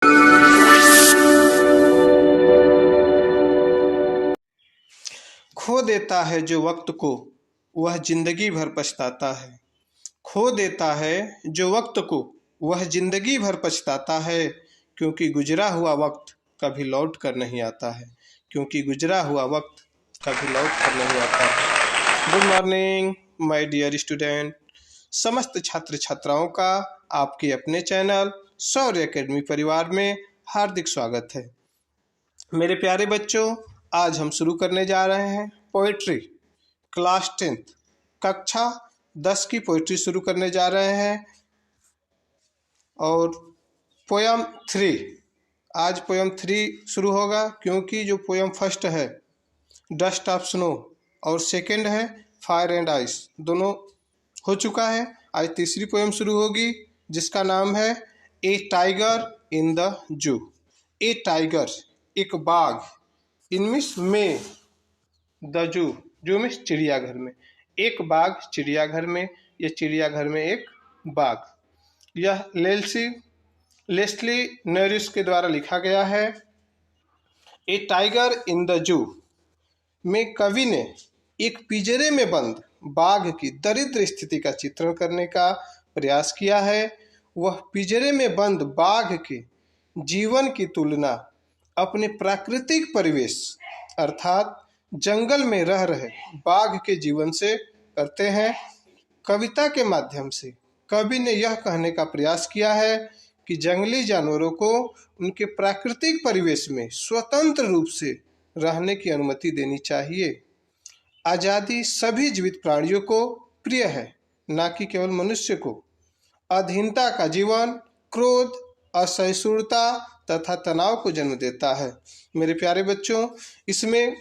खो देता है जो वक्त को, वह जिंदगी भर पछताता है। खो देता है जो वक्त को, वह जिंदगी भर पछताता है, क्योंकि गुजरा हुआ वक्त कभी लौट कर नहीं आता है। क्योंकि गुजरा हुआ वक्त कभी लौट कर नहीं आता है। Good morning my dear student. समस्त छात्र छात्राओं का आपके अपने चैनल शौर्य एकेडमी परिवार में हार्दिक स्वागत है। मेरे प्यारे बच्चों, आज हम शुरू करने जा रहे हैं पोइट्री। क्लास 10th कक्षा 10 की पोइट्री शुरू करने जा रहे हैं। और पोयम 3, आज पोयम 3 शुरू होगा, क्योंकि जो पोयम फर्स्ट है डस्ट ऑफ स्नो और सेकंड है फायर एंड आइस, दोनों हो चुका है। आज तीसरी पोयम शुरू होगी, जिसका नाम है ए tiger in the zoo. A tiger, एक बाघ, इन मीन्स में, द जू मीन्स चिड़ियाघर में। एक बाघ चिड़ियाघर में, यह चिड़ियाघर में एक बाघ। यह लेस्ली नोरिस के द्वारा लिखा गया है। ए टाइगर इन द जू में कवि ने एक पिंजरे में बंद बाघ की दरिद्र स्थिति का चित्रण करने का प्रयास किया है। वह पिंजरे में बंद बाघ के जीवन की तुलना अपने प्राकृतिक परिवेश अर्थात जंगल में रह रहे बाघ के जीवन से करते हैं। कविता के माध्यम से कवि ने यह कहने का प्रयास किया है कि जंगली जानवरों को उनके प्राकृतिक परिवेश में स्वतंत्र रूप से रहने की अनुमति देनी चाहिए। आज़ादी सभी जीवित प्राणियों को प्रिय है, न कि केवल मनुष्य को। अधीनता का जीवन क्रोध, असहिष्णुता तथा तनाव को जन्म देता है। मेरे प्यारे बच्चों, इसमें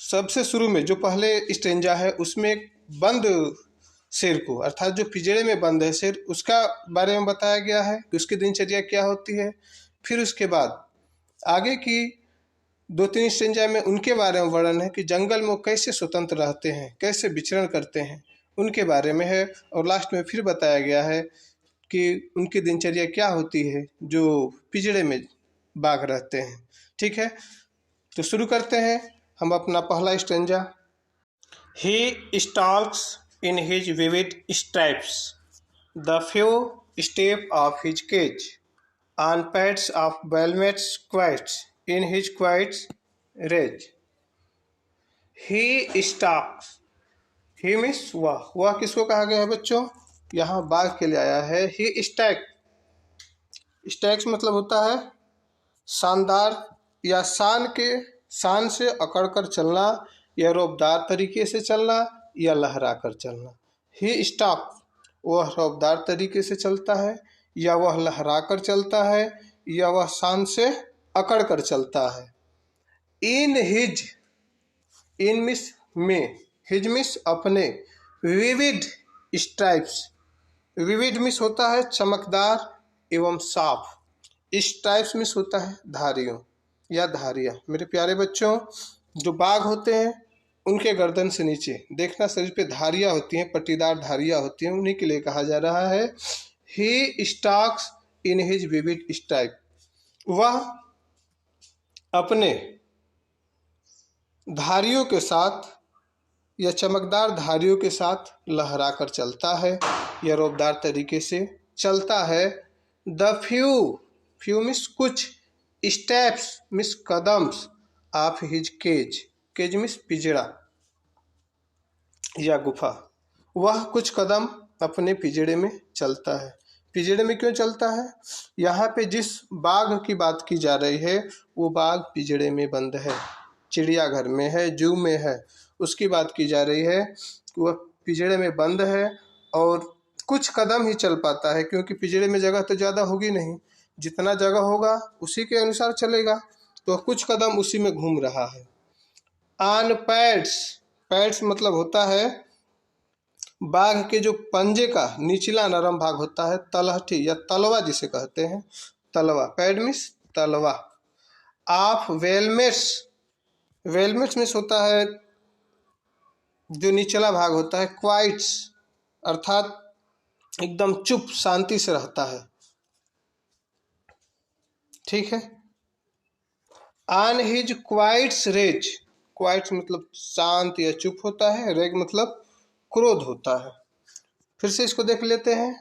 सबसे शुरू में जो पहले स्टेंजा है, उसमें बंद शेर को, अर्थात जो पिंजरे में बंद है शेर, उसका बारे में बताया गया है कि उसकी दिनचर्या क्या होती है। फिर उसके बाद आगे की 2-3 स्टेंजा में उनके बारे में वर्णन है कि जंगल में वो कैसे स्वतंत्र रहते हैं, कैसे विचरण करते हैं, उनके बारे में है। और लास्ट में फिर बताया गया है कि उनकी दिनचर्या क्या होती है जो पिंजरे में बाघ रहते हैं। ठीक है, तो शुरू करते हैं हम अपना पहला stanza. He stalks in his vivid stripes the few step of his cage on pads of velvets quiets in his quiets rage. He stalks, he means वह किसको कहा गया है बच्चों? यहाँ बाघ के लिए आया है। ही स्टैक्स मतलब होता है शानदार या शान से अकड़कर चलना, या रौबदार तरीके से चलना, या लहरा कर चलना। ही स्टॉक, वह रौबदार तरीके से चलता है, या वह लहरा कर चलता है, या वह शान से अकड़ कर चलता है। इन हिज, इन मिस में, हिज मिस अपने, विविड स्ट्राइप्स, विविड मिस होता है चमकदार एवं साफ, स्ट्राइप्स मिस होता है धारियों या धारियाँ। मेरे प्यारे बच्चों, जो बाघ होते हैं उनके गर्दन से नीचे देखना शरीर पे धारियाँ होती हैं, पट्टीदार धारियाँ होती हैं, उन्हीं के लिए कहा जा रहा है he stalks in his vivid stripe. वह अपने धारियों के साथ या चमकदार धारियों के साथ लहरा कर चलता है, या रौबदार तरीके से चलता है। द फ्यू मिस कुछ, स्टेप्स मिस कदम्स ऑफ हिज केज मिस पिंजरा या गुफा। वह कुछ कदम अपने पिंजरे में चलता है। पिंजरे में क्यों चलता है? यहाँ पे जिस बाघ की बात की जा रही है वो बाघ पिंजरे में बंद है, चिड़ियाघर में है, जू में है। उसकी बात की जा रही है कि वह पिंजरे में बंद है और कुछ कदम ही चल पाता है, क्योंकि पिंजरे में जगह तो ज़्यादा होगी नहीं, जितना जगह होगा उसी के अनुसार चलेगा, तो कुछ कदम उसी में घूम रहा है। ऑन पैड्स, पैड्स मतलब होता है बाघ के जो पंजे का निचला नरम भाग होता है, तलहटी या तलवा जिसे कहते हैं, तलवा, पैड मीन्स तलवा। ऑफ वेलमेट्स, वेलमेट्स मीन्स होता है जो निचला भाग होता है, क्वाइट्स अर्थात एकदम चुप शांति से रहता है। ठीक है। ऑन हिज क्वाइट्स रेज, क्वाइट्स मतलब शांत या चुप होता है, रेग मतलब क्रोध होता है। फिर से इसको देख लेते हैं।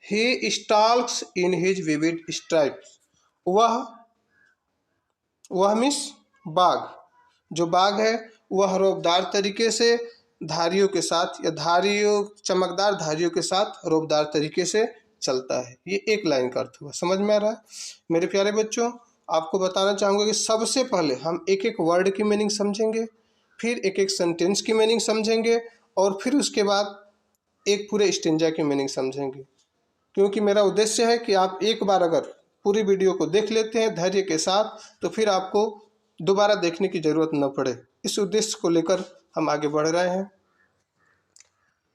ही स्टॉल्क्स इन हिज विविड स्ट्राइप्स, वह मीन्स बाघ, जो बाघ है वह रौबदार तरीके से धारियों के साथ या धारियों, चमकदार धारियों के साथ रौबदार तरीके से चलता है। ये एक लाइन का अर्थ हुआ, समझ में आ रहा है? मेरे प्यारे बच्चों, आपको बताना चाहूँगा कि सबसे पहले हम एक एक वर्ड की मीनिंग समझेंगे, फिर एक एक सेंटेंस की मीनिंग समझेंगे, और फिर उसके बाद एक पूरे स्टेंजा की मीनिंग समझेंगे। क्योंकि मेरा उद्देश्य है कि आप एक बार अगर पूरी वीडियो को देख लेते हैं धैर्य के साथ, तो फिर आपको दोबारा देखने की ज़रूरत न पड़े। इस उद्देश्य को लेकर हम आगे बढ़ रहे हैं।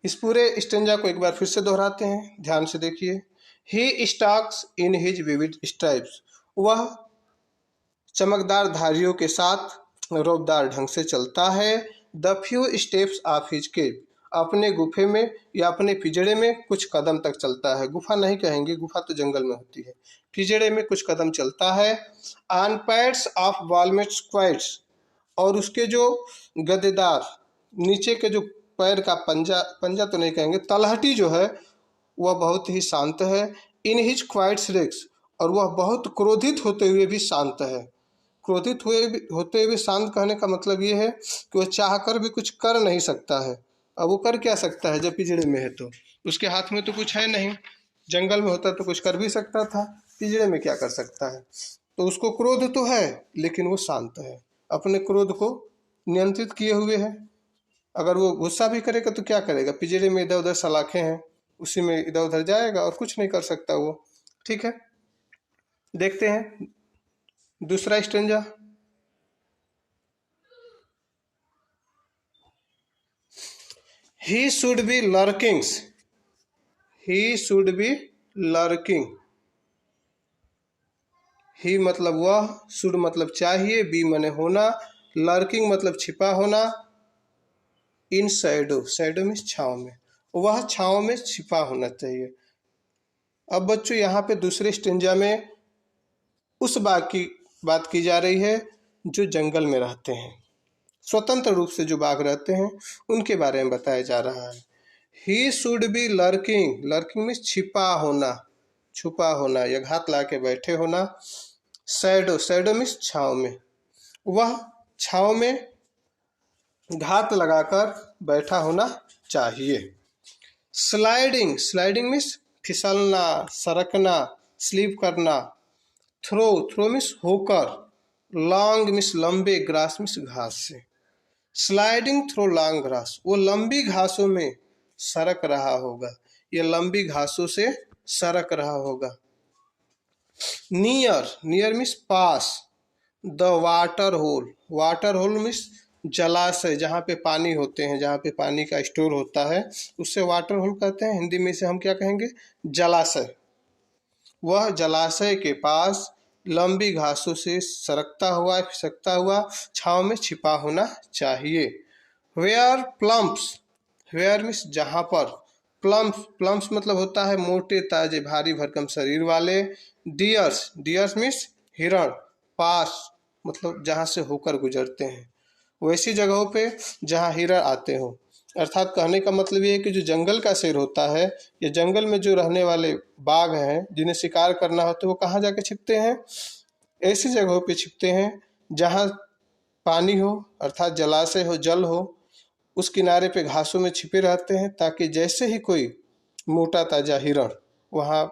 इस पूरे स्टेंजा को एक बार फिर से दोहराते हैं, ध्यान से देखिए। He stalks in his vivid stripes, वह चमकदार धारियों के साथ रौबदार ढंग से चलता है। The few steps of his cave, अपने गुफे में या अपने पिंजड़े में कुछ कदम तक चलता है। गुफा नहीं कहेंगे, गुफा तो जंगल में होती है, पिंजड़े में कुछ कदम चलता है। ऑन पैड्स ऑफ वॉलमेट स्क्वाइट्स, और उसके जो गद्देदार नीचे के जो पैर का पंजा, पंजा तो नहीं कहेंगे, तलहटी जो है वह बहुत ही शांत है। इन हिज क्वाइट्स रेक्स, और वह बहुत क्रोधित होते हुए भी शांत है। क्रोधित होते हुए शांत कहने का मतलब ये है कि वह चाहकर भी कुछ कर नहीं सकता है। अब वो कर क्या सकता है जब पिंजड़े में है? तो उसके हाथ में तो कुछ है नहीं। जंगल में होता तो कुछ कर भी सकता था, पिंजड़े में क्या कर सकता है? तो उसको क्रोध तो है, लेकिन वो शांत है, अपने क्रोध को नियंत्रित किए हुए है। अगर वो गुस्सा भी करेगा तो क्या करेगा? पिंजड़े में इधर उधर सलाखें हैं, उसी में इधर उधर जाएगा और कुछ नहीं कर सकता वो। ठीक है, देखते हैं दूसरा stanza. He should be lurkings, he should be lurking. He मतलब वह, शुड मतलब चाहिए, बी माने होना, लर्किंग मतलब छिपा होना। इन शैडो, शैडो मीन्स छाँव में, वह छाँव में छिपा होना चाहिए। अब बच्चों यहाँ पे दूसरे स्टेंजा में उस बात की जा रही है जो जंगल में रहते हैं, स्वतंत्र रूप से जो बाघ रहते हैं उनके बारे में बताया जा रहा है। ही should be lurking, lurking means छिपा होना, छुपा होना या घात ला के बैठे होना। शैडो, शैडो मीन्स छाँव में, वह छाँव में घात लगाकर बैठा होना चाहिए। स्लाइडिंग, स्लाइडिंग मीन्स फिसलना, सरकना, स्लिप करना। थ्रो, थ्रो मीन्स होकर। लॉन्ग मीन्स लंबे, ग्रास मीन्स घास से। स्लाइडिंग थ्रो लॉन्ग ग्रास, वो लंबी घासों में सरक रहा होगा, ये लंबी घासों से सरक रहा होगा। नियर, नियर मीन्स पास। The water hole, water hole means जलाशय, जहाँ पे पानी होते हैं, जहाँ पे पानी का स्टोर होता है उससे वाटर होल कहते हैं। हिंदी में से हम क्या कहेंगे? जलाशय। वह जलाशय के पास लंबी घासों से सरकता हुआ, फिसकता हुआ छाँव में छिपा होना चाहिए। वेयर प्लम्प्स, वेयर मीन्स जहाँ पर, प्लम्प्स, प्लम्प्स मतलब होता है मोटे ताजे भारी भरकम शरीर वाले। डियर्स, डियर्स मीन्स हिरण। पास मतलब जहाँ से होकर गुजरते हैं, वैसी जगहों पे जहाँ हिरण आते हो। अर्थात कहने का मतलब ये है कि जो जंगल का शेर होता है या जंगल में जो रहने वाले बाघ हैं जिन्हें शिकार करना हो, तो वो कहाँ जाके छिपते हैं? ऐसी जगहों पे छिपते हैं जहाँ पानी हो, अर्थात जलाशय हो, जल हो, उस किनारे पे घासों में छिपे रहते हैं, ताकि जैसे ही कोई मोटा ताजा हिरण वहाँ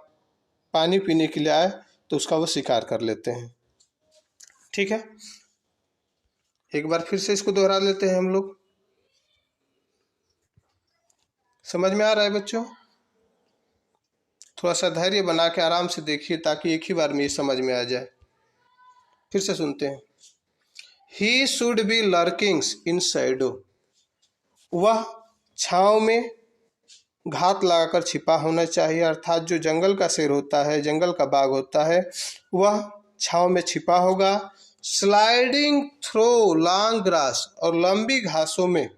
पानी पीने के लिए आए तो उसका वो शिकार कर लेते हैं। ठीक है, एक बार फिर से इसको दोहरा लेते हैं हम लोग। समझ में आ रहा है बच्चों? थोड़ा सा धैर्य बना के आराम से देखिए ताकि एक ही बार में ये समझ में आ जाए। फिर से सुनते हैं। He should be lurkings in shadow, वह छाँव में घात लगाकर छिपा होना चाहिए। अर्थात जो जंगल का शेर होता है, जंगल का बाघ होता है, वह छाँव में छिपा होगा। स्लाइडिंग थ्रो लॉन्ग ग्रास, और लंबी घासों में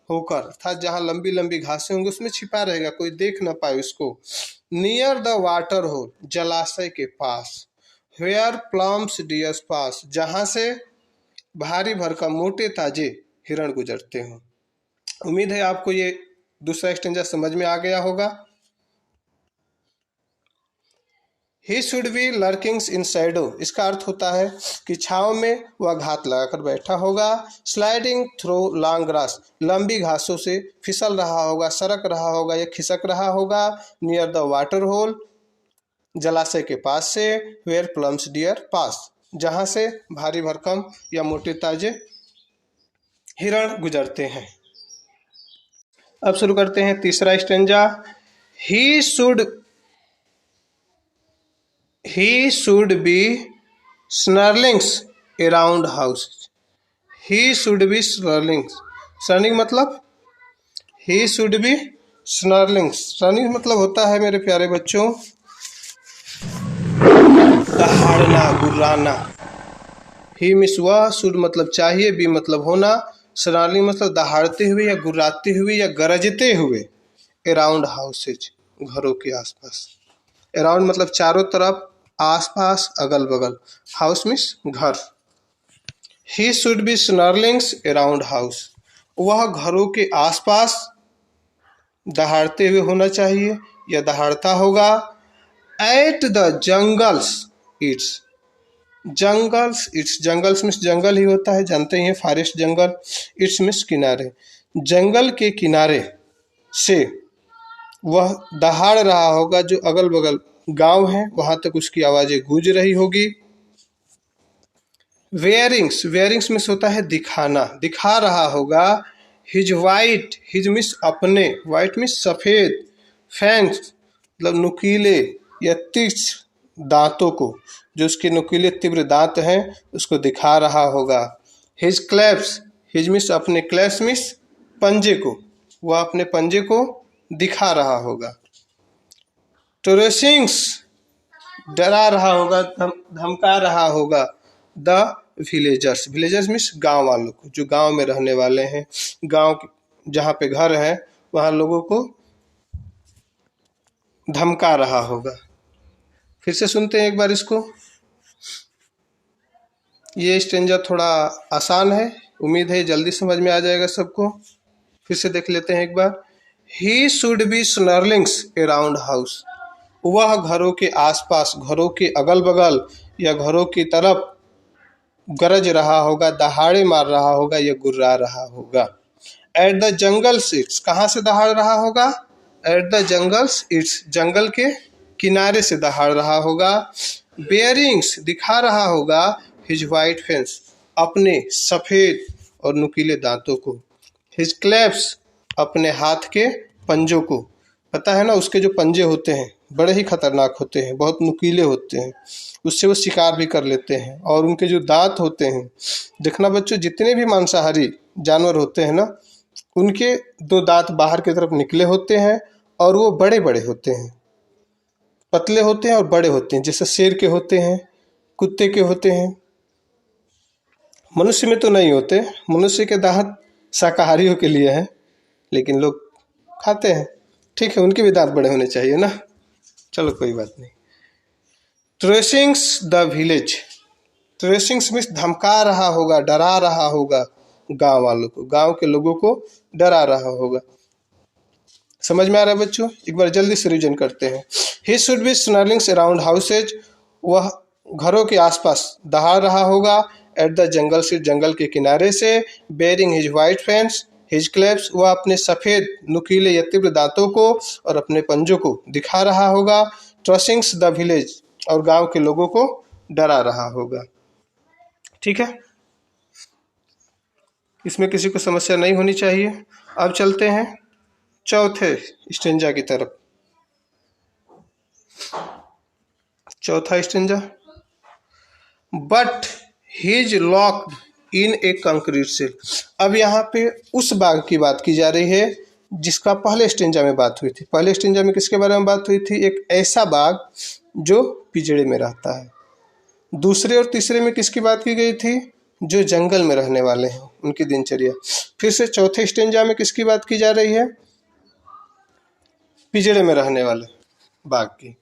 होकर, अर्थात जहाँ लंबी लंबी घासें होंगी उसमें छिपा रहेगा, कोई देख ना पाए उसको। नियर द वाटर होल, जलाशय के पास। वेयर प्लम्स डियर्स पास, जहाँ से भारी भरकम मोटे ताजे हिरण गुजरते हों। उम्मीद है आपको ये दूसरा स्टेंजा समझ में आ गया होगा। He should be lurkings in shadow, इसका अर्थ होता है कि छाँव में वह घात लगाकर बैठा होगा। स्लाइडिंग थ्रो लॉन्ग ग्रास, लंबी घासों से फिसल रहा होगा, सरक रहा होगा या खिसक रहा होगा। नियर द वाटर होल, जलाशय के पास से। वेयर प्लम्स डियर पास, जहाँ से भारी भरकम या मोटे ताजे हिरण गुजरते हैं। अब शुरू करते हैं तीसरा stanza. He should be snarlings around house. He should be snarlings, snarling मतलब he should be snarlings, snarling मतलब होता है मेरे प्यारे बच्चों दहाड़ना, गुर्राना। ही मिस वह, शुड मतलब चाहिए, बी मतलब होना, स्नर्लिंग मतलब दहाड़ते हुए या गुर्राते हुए या गरजते हुए। अराउंड हाउसेज, घरों के आसपास। अराउंड मतलब चारों तरफ, आसपास, अगल बगल। हाउस मीन्स घर। He should be snarlings around house, वह घरों के आसपास दहाड़ते हुए होना चाहिए या दहाड़ता होगा। At the jungles it's, jungles it's, jungles means जंगल ही होता है, जानते ही हैं, फॉरेस्ट जंगल। इट्स मीन्स किनारे, जंगल के किनारे से वह दहाड़ रहा होगा। जो अगल बगल गांव है वहां तक उसकी आवाजें गूंज रही होगी। वेयरिंग्स, वेयरिंग्स मीन्स होता है दिखाना, दिखा रहा होगा। हिज वाइट, हिज मीन्स अपने, वाइट मीन्स सफेद। फैंग्स मतलब नुकीले या तीक्ष्ण दांतों को, जो उसके नुकीले तीव्र दांत हैं उसको दिखा रहा होगा। हिज क्लैप्स, हिज मीन्स अपने, क्लैप्स मीन्स पंजे को, वह अपने पंजे को दिखा रहा होगा। टोरेसिंग्स डरा रहा होगा, धमका रहा होगा। द विलेजर्स, विलेजर्स मीन्स गांव वालों को, जो गांव में रहने वाले हैं, गांव जहाँ पे घर है वहाँ लोगों को धमका रहा होगा। फिर से सुनते हैं एक बार इसको। ये स्टेंजा थोड़ा आसान है, उम्मीद है जल्दी समझ में आ जाएगा सबको। फिर से देख लेते हैं एक बार। He should be snarlings around house, वह घरों के आसपास, घरों के अगल बगल या घरों की तरफ गरज रहा होगा, दहाड़े मार रहा होगा या गुर्रा रहा होगा। एट द जंगल्स इट्स, कहाँ से दहाड़ रहा होगा? एट द जंगल्स इट्स, जंगल के किनारे से दहाड़ रहा होगा। बेयरिंग्स दिखा रहा होगा। हिज वाइट फेंस, अपने सफेद और नुकीले दांतों को। हिज क्लैप्स, अपने हाथ के पंजों को। पता है ना, उसके जो पंजे होते हैं बड़े ही खतरनाक होते हैं, बहुत नुकीले होते हैं, उससे वो शिकार भी कर लेते हैं। और उनके जो दांत होते हैं, देखना बच्चों, जितने भी मांसाहारी जानवर होते हैं ना, उनके दो दांत बाहर की तरफ निकले होते हैं और वो बड़े बड़े होते हैं, पतले होते हैं और बड़े होते हैं, जैसे शेर के होते हैं, कुत्ते के होते हैं। मनुष्य में तो नहीं होते, मनुष्य के दांत शाकाहारियों के लिए हैं, लेकिन लोग खाते हैं। ठीक है, उनके भी दांत बड़े होने चाहिए ना, चलो कोई बात नहीं। ट्रेसिंग्स द विलेज, ट्रेसिंग्स मीन्स धमका रहा होगा, डरा रहा होगा गांव वालों को, गांव के लोगों को डरा रहा होगा। समझ में आ रहा है बच्चों? एक बार जल्दी से रिवीजन करते हैं। He should be snarlings around houses, वह घरों के आसपास दहाड़ रहा होगा। एट द जंगल से, जंगल के किनारे से। Baring his white fangs, his claws, वह अपने सफेद नुकीले या तीव्र दांतों को और अपने पंजों को दिखा रहा होगा। ट्रसिंग्स द विलेज, और गांव के लोगों को डरा रहा होगा। ठीक है, इसमें किसी को समस्या नहीं होनी चाहिए। अब चलते हैं चौथे स्टेंजा की तरफ। चौथा stanza. But his locked in a concrete cell, अब यहाँ पे उस बाघ की बात की जा रही है जिसका पहले स्टेंजा में बात हुई थी। पहले स्टेंजा में किसके बारे में बात हुई थी? एक ऐसा बाघ जो पिंजड़े में रहता है। दूसरे और तीसरे में किसकी बात की गई थी? जो जंगल में रहने वाले हैं, उनकी दिनचर्या। फिर से चौथे स्टेंजा में किसकी बात की जा रही है? पिंजड़े में रहने वाले बाघ की।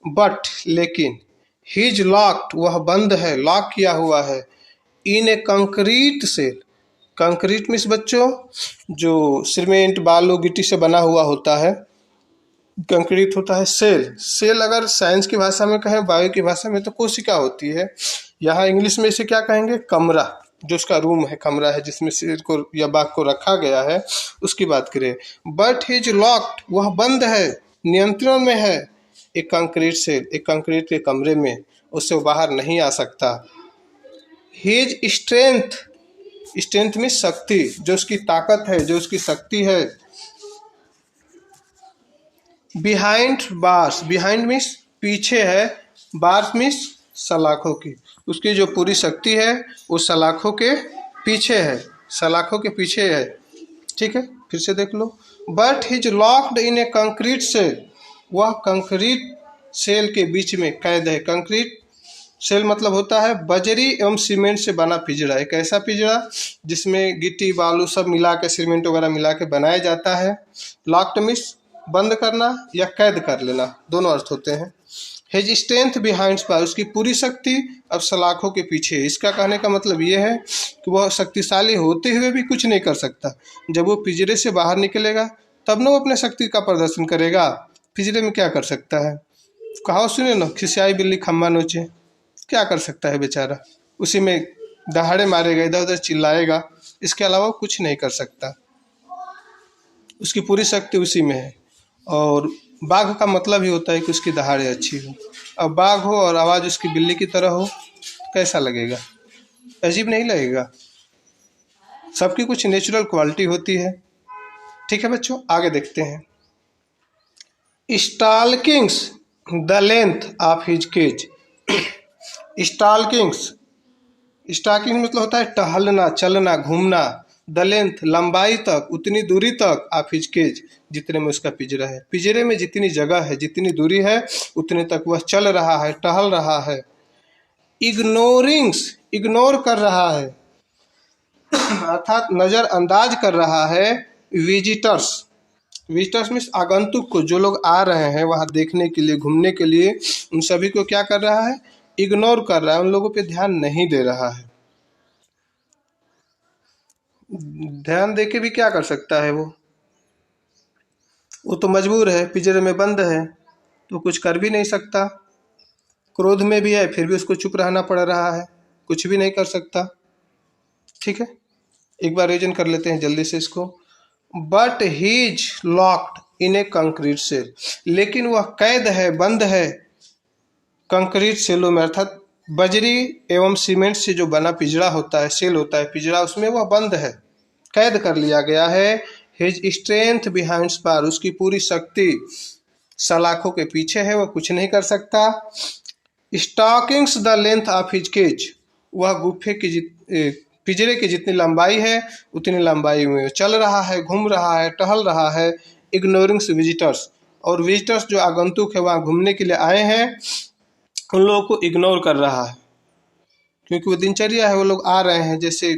बट लेकिन ही इज लॉक्ड, वह बंद है, लॉक किया हुआ है। इन a concrete cell, concrete means बच्चों जो सीमेंट बालू गिट्टी से बना हुआ होता है, कंक्रीट होता है सेल। सेल अगर साइंस की भाषा में कहें, बायो की भाषा में तो कोशिका होती है। यहाँ इंग्लिश में इसे क्या कहेंगे, कमरा, जो उसका रूम है, कमरा है जिसमें शेर को या बाघ को रखा गया है, उसकी बात करें। बट ही इज लॉक्ड, वह बंद है, नियंत्रण में है। एक कंक्रीट सेल, एक कंक्रीट के कमरे में, उससे वो बाहर नहीं आ सकता। He is strength, strength means शक्ति, जो उसकी ताकत है, जो उसकी शक्ति है। बिहाइंड बार्स, बिहाइंड मीन्स पीछे है, बार्स मीन्स सलाखों की, उसकी जो पूरी शक्ति है वो सलाखों के पीछे है, सलाखों के पीछे है। ठीक है, फिर से देख लो। But his locked in a concrete cell, वह कंक्रीट सेल के बीच में कैद है। कंक्रीट सेल मतलब होता है बजरी एवं सीमेंट से बना पिंजरा। एक ऐसा पिंजरा जिसमें गिट्टी बालू सब मिला के, सीमेंट वगैरह मिला के बनाया जाता है। लॉक्ड मीन्स बंद करना या कैद कर लेना, दोनों अर्थ होते हैं। हिज स्ट्रेंथ बिहाइंड पावर, उसकी पूरी शक्ति अब सलाखों के पीछे है। इसका कहने का मतलब ये है कि वह शक्तिशाली होते हुए भी कुछ नहीं कर सकता। जब वो पिंजरे से बाहर निकलेगा तब न वो अपने शक्ति का प्रदर्शन करेगा। पिंजरे में क्या कर सकता है, कहावत सुने ना, खिसियाई बिल्ली खम्मा नोचे। क्या कर सकता है बेचारा, उसी में दहाड़े मारेगा, इधर उधर चिल्लाएगा, इसके अलावा कुछ नहीं कर सकता। उसकी पूरी शक्ति उसी में है। और बाघ का मतलब ही होता है कि उसकी दहाड़े अच्छी हो। अब बाघ हो और आवाज़ उसकी बिल्ली की तरह हो, कैसा लगेगा, अजीब नहीं लगेगा। सबकी कुछ नेचुरल क्वालिटी होती है। ठीक है बच्चों, आगे देखते हैं। Stalkings the length of his cage. Stalkings, stalking मतलब होता है टहलना, चलना, घूमना। द लेंथ लंबाई तक, उतनी दूरी तक, ऑफ हिज केज जितने में उसका पिंजरा है। पिंजरे में जितनी जगह है, जितनी दूरी है, उतने तक वह चल रहा है, टहल रहा है। इग्नोरिंग्स, इग्नोर कर रहा है अर्थात नज़रअंदाज कर रहा है। विजिटर्स, विजिटर्स मीन्स आगंतुक को, जो लोग आ रहे हैं वहाँ देखने के लिए, घूमने के लिए, उन सभी को क्या कर रहा है, इग्नोर कर रहा है, उन लोगों पे ध्यान नहीं दे रहा है। ध्यान देके भी क्या कर सकता है वो तो मजबूर है, पिंजरे में बंद है, तो कुछ कर भी नहीं सकता। क्रोध में भी है, फिर भी उसको चुप रहना पड़ रहा है, कुछ भी नहीं कर सकता। ठीक है, एक बार रिविजन कर लेते हैं जल्दी से इसको। But he is locked in a concrete cell, लेकिन वह कैद है, बंद है कंक्रीट सेलों में, अर्थात बजरी एवं सीमेंट से जो बना पिंजरा होता है, सेल होता है पिंजरा, उसमें वह बंद है, कैद कर लिया गया है। हिज स्ट्रेंथ बिहाइंड बार, उसकी पूरी शक्ति सलाखों के पीछे है, वह कुछ नहीं कर सकता। Stalks the length of his cage, वह गुफे की पिंजरे की जितनी लंबाई है उतनी लंबाई में चल रहा है, घूम रहा है, टहल रहा है। इग्नोरिंग्स विजिटर्स, और विजिटर्स जो आगंतुक है वहाँ घूमने के लिए आए हैं, उन लोगों को इग्नोर कर रहा है, क्योंकि वो दिनचर्या है, वो लोग आ रहे हैं। जैसे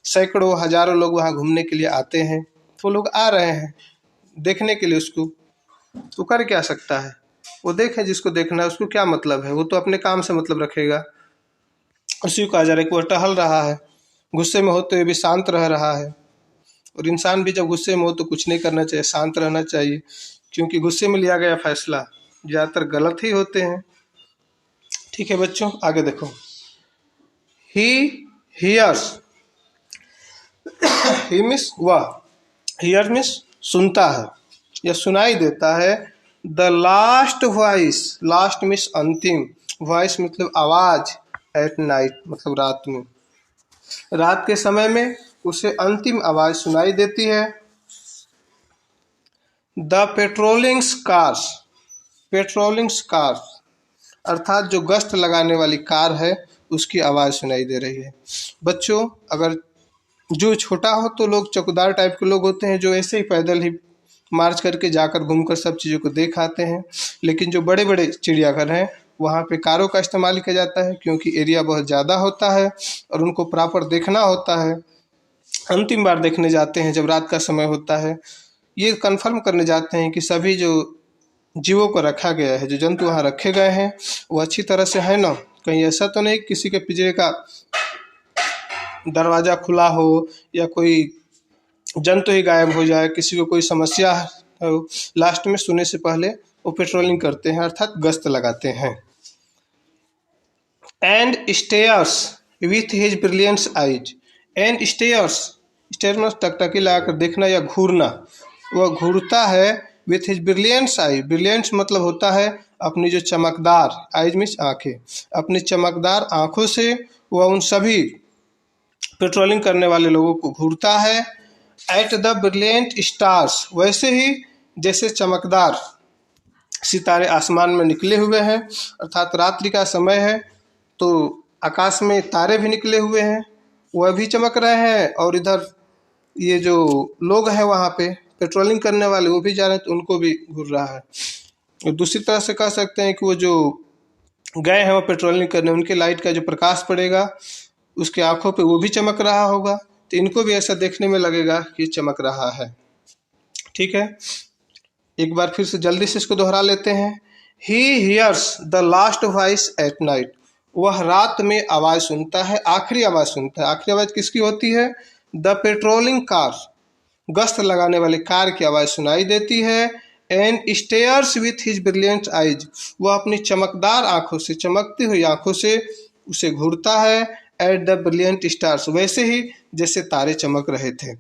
सैकड़ों हजारों लोग वहाँ घूमने के लिए आते हैं, तो लोग आ रहे हैं देखने के लिए उसको, तो कर क्या सकता है, वो देखे जिसको देखना है, उसको क्या मतलब है, वो तो अपने काम से मतलब रखेगा। उसी को कहा जा रहा है कि वह टहल रहा है, गुस्से में होते हुए भी शांत रह रहा है। और इंसान भी जब गुस्से में हो तो कुछ नहीं करना चाहिए, शांत रहना चाहिए, क्योंकि गुस्से में लिया गया फैसला ज़्यादातर गलत ही होते हैं। ठीक है बच्चों, आगे देखो। ही हियर्स, ही मीन्स वह, हियर मीन्स सुनता है या सुनाई देता है। The last voice, last means अंतिम, वॉइस मतलब आवाज़, एट नाइट मतलब रात में, रात के समय में उसे अंतिम आवाज़ सुनाई देती है। द पेट्रोलिंग्स कार्स, पेट्रोलिंग्स कार्स अर्थात जो गश्त लगाने वाली कार है उसकी आवाज़ सुनाई दे रही है। बच्चों अगर जो छोटा हो तो लोग चौकीदार टाइप के लोग होते हैं, जो ऐसे ही पैदल ही मार्च करके जाकर घूमकर सब चीज़ों को देख आते हैं। लेकिन जो बड़े बड़े चिड़ियाघर हैं वहाँ पे कारों का इस्तेमाल किया जाता है, क्योंकि एरिया बहुत ज़्यादा होता है और उनको प्रॉपर देखना होता है। अंतिम बार देखने जाते हैं जब रात का समय होता है, ये कंफर्म करने जाते हैं कि सभी जो जीवों को रखा गया है, जो जंतु वहाँ रखे गए हैं वो अच्छी तरह से है ना, कहीं ऐसा तो नहीं किसी के पिंजरे का दरवाज़ा खुला हो या कोई जंतु ही गायब हो जाए, किसी को कोई समस्या हो। लास्ट में सोने से पहले वो पेट्रोलिंग करते हैं, अर्थात गश्त लगाते हैं। And stares with his brilliant eyes. And stares, stare में टकटकी लगाकर देखना या घूरना, वह घूरता है with his brilliant eye. Brilliant मतलब होता है अपनी जो चमकदार, आइज मीन्स आँखें, अपनी चमकदार आँखों से वह उन सभी पेट्रोलिंग करने वाले लोगों को घूरता है। एट द ब्रिलियंट स्टार्स, वैसे ही जैसे चमकदार सितारे आसमान में निकले हुए हैं, अर्थात रात्रि का समय है तो आकाश में तारे भी निकले हुए हैं, वह भी चमक रहे हैं, और इधर ये जो लोग हैं वहाँ पे पेट्रोलिंग करने वाले वो भी जा रहे हैं तो उनको भी घूर रहा है। और दूसरी तरह से कह सकते हैं कि वो जो गए हैं वो पेट्रोलिंग करने, उनके लाइट का जो प्रकाश पड़ेगा उसके आंखों पे वो भी चमक रहा होगा, तो इनको भी ऐसा देखने में लगेगा कि चमक रहा है। ठीक है, एक बार फिर से जल्दी से इसको दोहरा लेते हैं। He hears the last voice at night, वह रात में आवाज़ सुनता है, आखिरी आवाज़ सुनता है। आखिरी आवाज़ किसकी होती है? द पेट्रोलिंग कार, गश्त लगाने वाली कार की आवाज़ सुनाई देती है। And stares with his brilliant eyes, वह अपनी चमकदार आंखों से, चमकती हुई आंखों से उसे घूरता है। एट द ब्रिलियंट स्टार्स, वैसे ही जैसे तारे चमक रहे थे।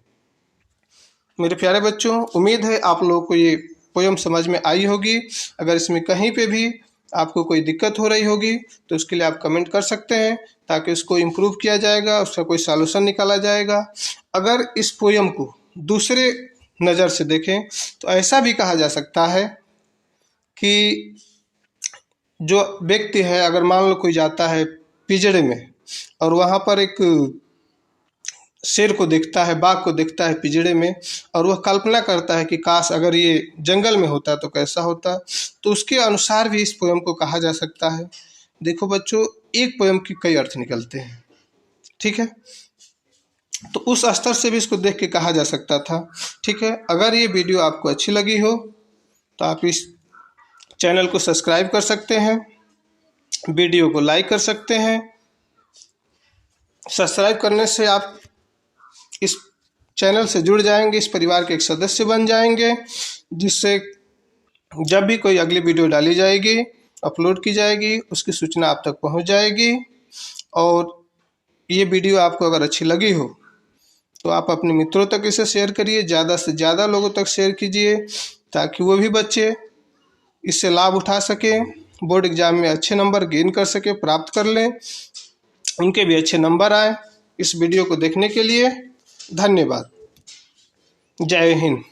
मेरे प्यारे बच्चों, उम्मीद है आप लोगों को ये पोयम समझ में आई होगी। अगर इसमें कहीं पे भी आपको कोई दिक्कत हो रही होगी तो उसके लिए आप कमेंट कर सकते हैं, ताकि उसको इम्प्रूव किया जाएगा, उसका कोई सॉल्यूशन निकाला जाएगा। अगर इस पोयम को दूसरे नज़र से देखें तो ऐसा भी कहा जा सकता है कि जो व्यक्ति है, अगर मान लो कोई जाता है पिंजड़े में और वहाँ पर एक शेर को देखता है, बाघ को देखता है पिंजड़े में, और वह कल्पना करता है कि काश अगर ये जंगल में होता तो कैसा होता, तो उसके अनुसार भी इस पोयम को कहा जा सकता है। देखो बच्चों, एक पोयम के कई अर्थ निकलते हैं, ठीक है, तो उस स्तर से भी इसको देख के कहा जा सकता था। ठीक है, अगर ये वीडियो आपको अच्छी लगी हो तो आप इस चैनल को सब्सक्राइब कर सकते हैं, वीडियो को लाइक कर सकते हैं। सब्सक्राइब करने से आप इस चैनल से जुड़ जाएंगे, इस परिवार के एक सदस्य बन जाएंगे, जिससे जब भी कोई अगली वीडियो डाली जाएगी, अपलोड की जाएगी, उसकी सूचना आप तक पहुंच जाएगी। और ये वीडियो आपको अगर अच्छी लगी हो तो आप अपने मित्रों तक इसे शेयर करिए, ज़्यादा से ज़्यादा लोगों तक शेयर कीजिए, ताकि वो भी बच्चे इससे लाभ उठा सकें, बोर्ड एग्ज़ाम में अच्छे नंबर गेन कर सके, प्राप्त कर लें, उनके भी अच्छे नंबर आए। इस वीडियो को देखने के लिए धन्यवाद। जय हिंद।